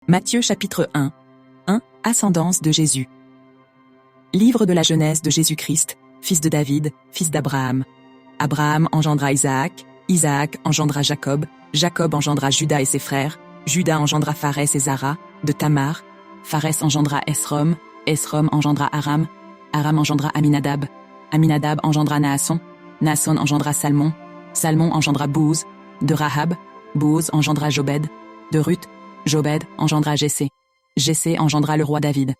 Matthieu chapitre 1. Ascendance de Jésus. Livre de la Genèse de Jésus-Christ, fils de David, fils d'Abraham. Abraham engendra Isaac, Isaac engendra Jacob, Jacob engendra Juda et ses frères, Juda engendra Pharès et Zara, de Tamar, Pharès engendra Esrom, Esrom engendra Aram, Aram engendra Aminadab, Aminadab engendra Naasson, Naasson engendra Salmon, Salmon engendra Booz, de Rahab, Booz engendra Jobed, de Ruth, Jobed engendra Jessé, Jessé engendra le roi David.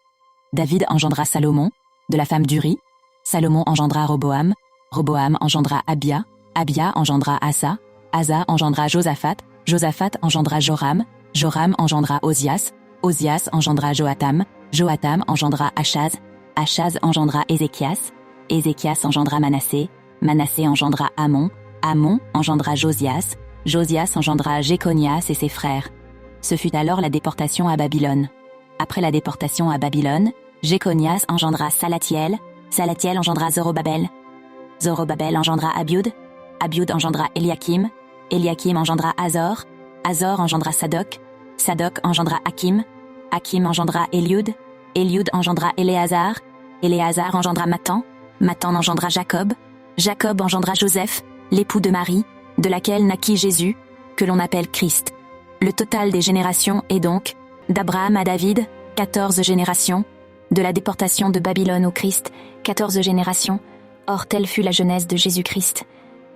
David engendra Salomon, de la femme d'Uri, Salomon engendra Roboam, Roboam engendra Abia, Abia engendra Asa, Asa engendra Josaphat, Josaphat engendra Joram, Joram engendra Osias, Osias engendra Joatam, Joatam engendra Achaz, Achaz engendra Ézéchias, Ézéchias engendra Manassé, Manassé engendra Amon, Amon engendra Josias, Josias engendra Jéconias et ses frères. Ce fut alors la déportation à Babylone. Après la déportation à Babylone, Jéconias engendra Salatiel, Salatiel engendra Zorobabel, Zorobabel engendra Abiud, Abiud engendra Eliakim, Eliakim engendra Azor, Azor engendra Sadoc, Sadoc engendra Hakim, Hakim engendra Eliud, Eliud engendra Éléazar, Éléazar engendra Mathan, Mathan engendra Jacob, Jacob engendra Joseph, l'époux de Marie, de laquelle naquit Jésus, que l'on appelle Christ. Le total des générations est donc, d'Abraham à David, 14 générations, de la déportation de Babylone au Christ, 14 générations. Or telle fut la genèse de Jésus-Christ.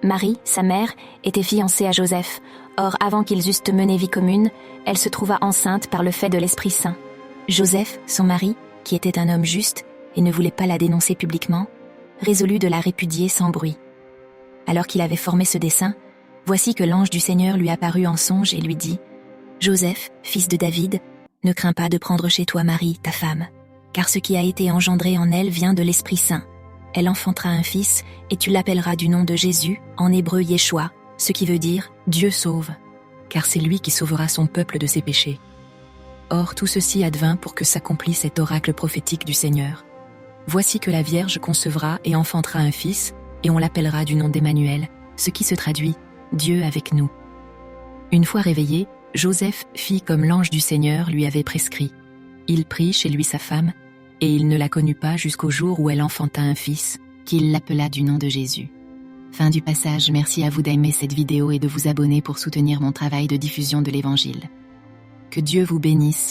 Marie, sa mère, était fiancée à Joseph. Or avant qu'ils eussent mené vie commune, elle se trouva enceinte par le fait de l'Esprit Saint. Joseph, son mari, qui était un homme juste et ne voulait pas la dénoncer publiquement, résolut de la répudier sans bruit. Alors qu'il avait formé ce dessein, voici que l'ange du Seigneur lui apparut en songe et lui dit : « Joseph, fils de David, ne crains pas de prendre chez toi Marie, ta femme, car ce qui a été engendré en elle vient de l'Esprit Saint. Elle enfantera un fils, et tu l'appelleras du nom de Jésus, en hébreu Yeshua, ce qui veut dire « Dieu sauve », car c'est lui qui sauvera son peuple de ses péchés. Or tout ceci advint pour que s'accomplisse cet oracle prophétique du Seigneur. Voici que la Vierge concevra et enfantera un fils, et on l'appellera du nom d'Emmanuel, ce qui se traduit « Dieu avec nous ». Une fois réveillé, Joseph fit comme l'ange du Seigneur lui avait prescrit. Il prit chez lui sa femme, et il ne la connut pas jusqu'au jour où elle enfanta un fils, qu'il l'appela du nom de Jésus. Fin du passage. Merci à vous d'aimer cette vidéo et de vous abonner pour soutenir mon travail de diffusion de l'Évangile. Que Dieu vous bénisse.